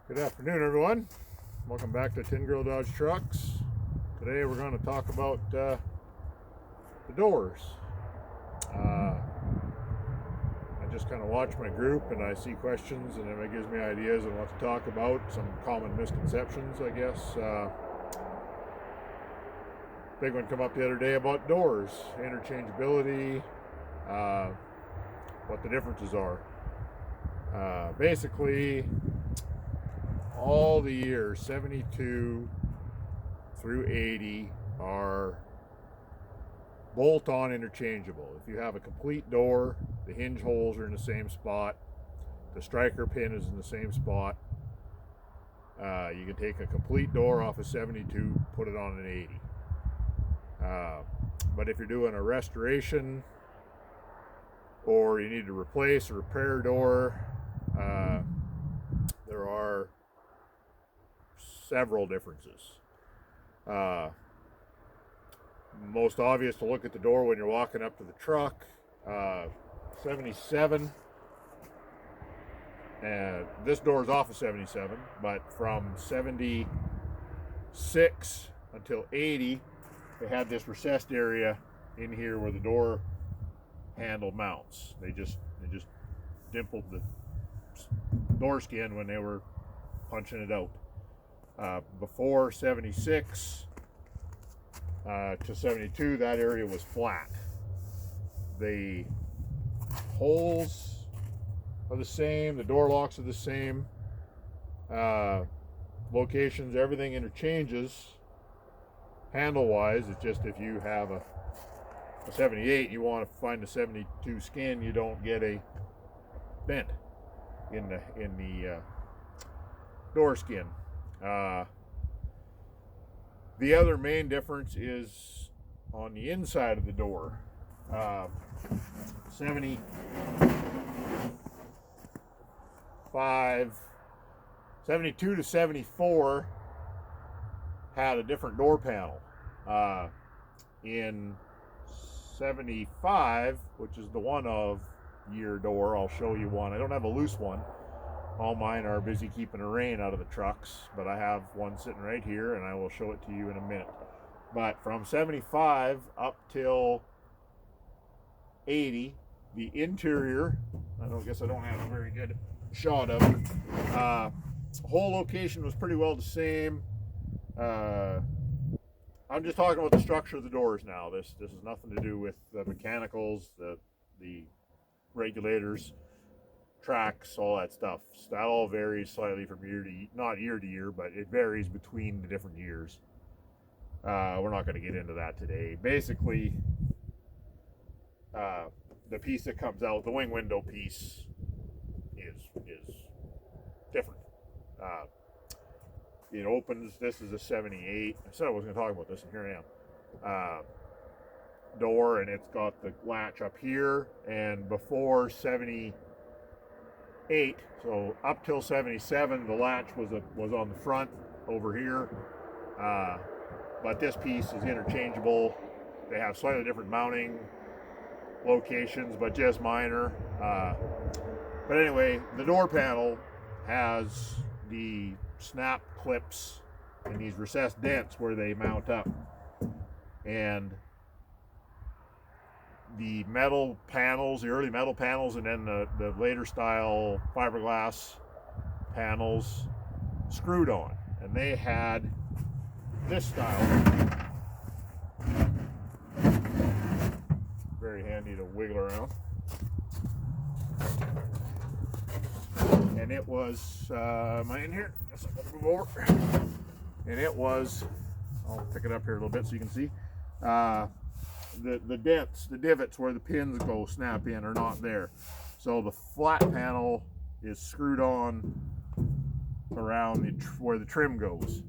Good afternoon, everyone. Welcome back to Tin Grill Dodge Trucks. Today we're going to talk about the doors. I just kind of watch my group and I see questions, and it gives me ideas on what to talk about. Some common misconceptions, I guess. Big one come up the other day about doors, interchangeability, what the differences are. Basically, all the years 72 through 80 are bolt-on interchangeable. If you have a complete door, the hinge holes are in the same spot, the striker pin is in the same spot. You can take a complete door off a 72, put it on an 80. But if you're doing a restoration or you need to replace or repair a door, there are several differences. Most obvious to look at the door when you're walking up to the truck. 77, and this door is off of 77, but from 76 until 80, they had this recessed area in here where the door handle mounts. They just dimpled the door skin when they were punching it out. Before 76 to 72, that area was flat. The holes are the same, the door locks are the same, locations, everything interchanges handle wise. It's just if you have a 78, you want to find a 72 skin, you don't get a bent in the door skin. The other main difference is on the inside of the door. 72 to 74 had a different door panel. In 75, which is the one of year door, I'll show you one. I don't have a loose one. All mine are busy keeping the rain out of the trucks, but I have one sitting right here and I will show it to you in a minute. But from 75 up till 80, the interior, I guess I don't have a very good shot of it. Whole location was pretty well the same. I'm just talking about the structure of the doors now. This has nothing to do with the mechanicals, the regulators, tracks, all that stuff. That all varies slightly from not year to year, but it varies between the different years. We're not going to get into that today. Basically, the piece that comes out, the wing window piece, is different. It opens. This is a 78. I said I wasn't going to talk about this, and here I am. Door, and it's got the latch up here, and before 78, so up till 77, the latch was on the front over here, but this piece is interchangeable. They have slightly different mounting locations, but just minor. But anyway, the door panel has the snap clips and these recessed dents where they mount up, and the metal panels, the early metal panels, and then the later style fiberglass panels screwed on, and they had this style. Very handy to wiggle around. And it was, am I in here? Yes, I'm gonna move over. And it was, I'll pick it up here a little bit so you can see. The dents, the divots where the pins go snap in are not there. So the flat panel is screwed on around where the trim goes.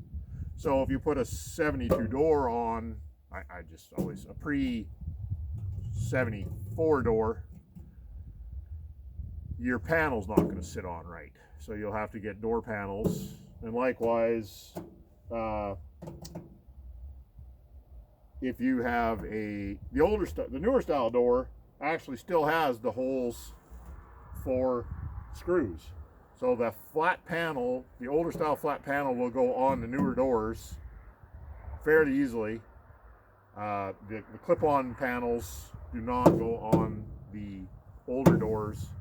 So if you put a 72 door on, I just always, a pre 74 door, your panel's not going to sit on right. So you'll have to get door panels. And likewise, if you have the newer style door actually still has the holes for screws. So the flat panel, the older style flat panel, will go on the newer doors fairly easily. The clip-on panels do not go on the older doors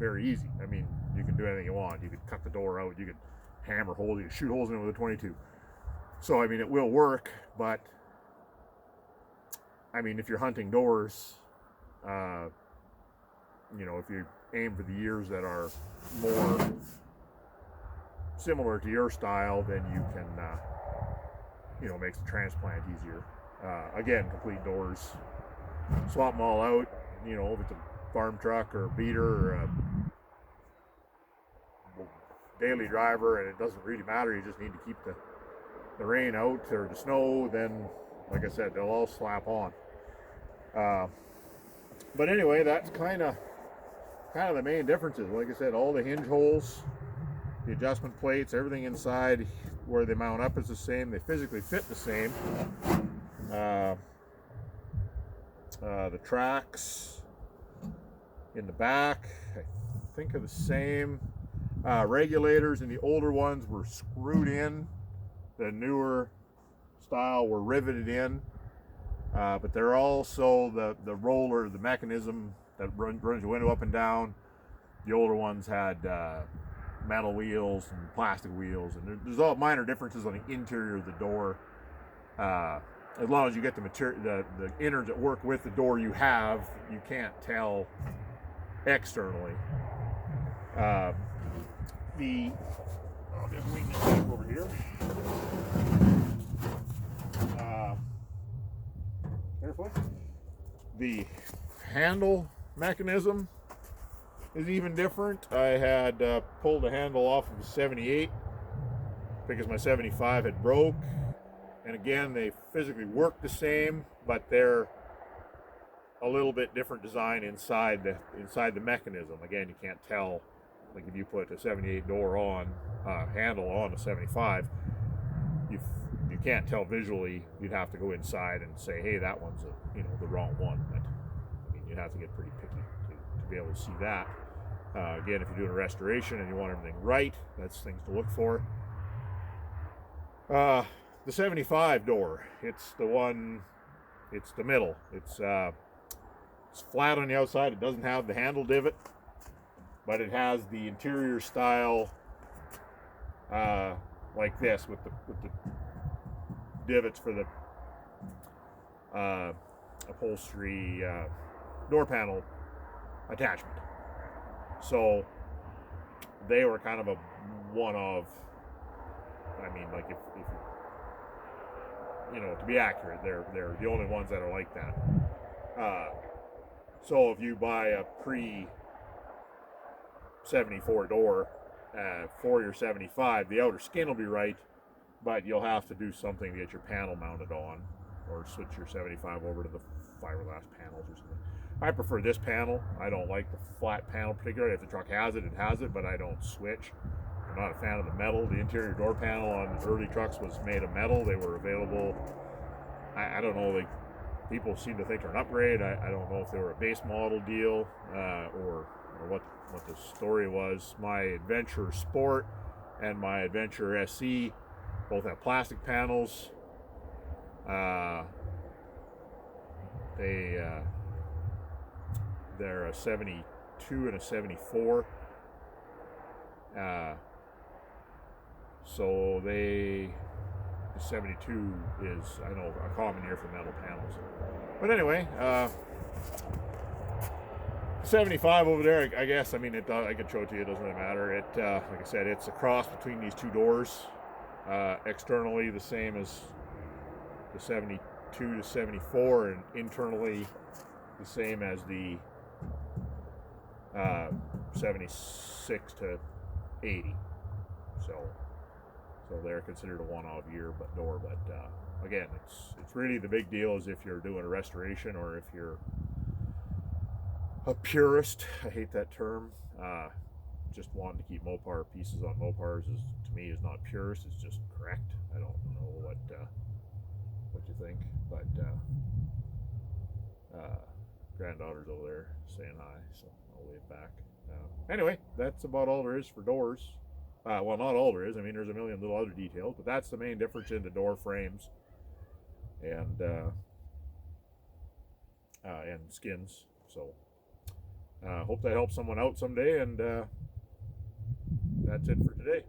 very easy. I mean, you can do anything you want. You could cut the door out, you could hammer holes, you could shoot holes in it with a 22. So, I mean, it will work, but, I mean, if you're hunting doors, you know, if you aim for the ears that are more similar to your style, then you can, you know, makes the transplant easier. Again, complete doors, swap them all out, you know, if it's a farm truck or a beater or a daily driver, and it doesn't really matter, you just need to keep the rain out or the snow, then, like I said, they'll all slap on. But anyway, that's kind of the main differences. Like I said, all the hinge holes, the adjustment plates, everything inside where they mount up is the same. They physically fit the same. The tracks in the back, I think, are the same. Regulators in the older ones were screwed in. The newer style were riveted in. But they're also the roller, the mechanism that runs the window up and down. The older ones had metal wheels and plastic wheels, and there's all minor differences on the interior of the door. As long as you get the material, the innards that work with the door you have, you can't tell externally. I'll just lean this back over here. Carefully. The handle mechanism is even different. I had pulled the handle off of a 78 because my 75 had broke, and again, they physically work the same, but they're a little bit different design inside the mechanism. Again, you can't tell, like if you put a 78 door on handle on a 75, you can't tell visually. You'd have to go inside and say, hey, that one's the wrong one. But I mean, you'd have to get pretty picky to be able to see that. Again, if you're doing a restoration and you want everything right, that's things to look for. The 75 door, it's the middle. It's flat on the outside. It doesn't have the handle divot, but it has the interior style like this with the divots for the upholstery door panel attachment. So they were kind of a one of, I mean, like if to be accurate, they're the only ones that are like that. So if you buy a pre-74 door for your 75, the outer skin will be right, but you'll have to do something to get your panel mounted on, or switch your 75 over to the fiberglass panels or something. I prefer this panel. I don't like the flat panel particularly. If the truck has it, it has it, but I don't switch. I'm not a fan of the metal. The interior door panel on early trucks was made of metal. They were available. I don't know. People seem to think they're an upgrade. I don't know if they were a base model deal or what the story was. My Adventure Sport and my Adventure SC both have plastic panels. They're a 72 and a 74. So the 72 is, I know, a common year for metal panels. But anyway, 75 over there, I guess, I mean, I could show it to you, it doesn't really matter. It, like I said, it's a cross between these two doors. Externally the same as the 72 to 74, and internally the same as the 76 to 80. So they're considered a one-off year door. But again, it's really the big deal is if you're doing a restoration or if you're a purist. I hate that term. Just wanting to keep Mopar pieces on Mopars to me is not purist. It's just correct. I don't know what you think, but granddaughter's over there saying hi, so I'll wave back. Anyway, that's about all there is for doors. Well, not all there is. I mean, there's a million little other details, but that's the main difference in the door frames and skins. So, hope that helps someone out someday. And that's it for today.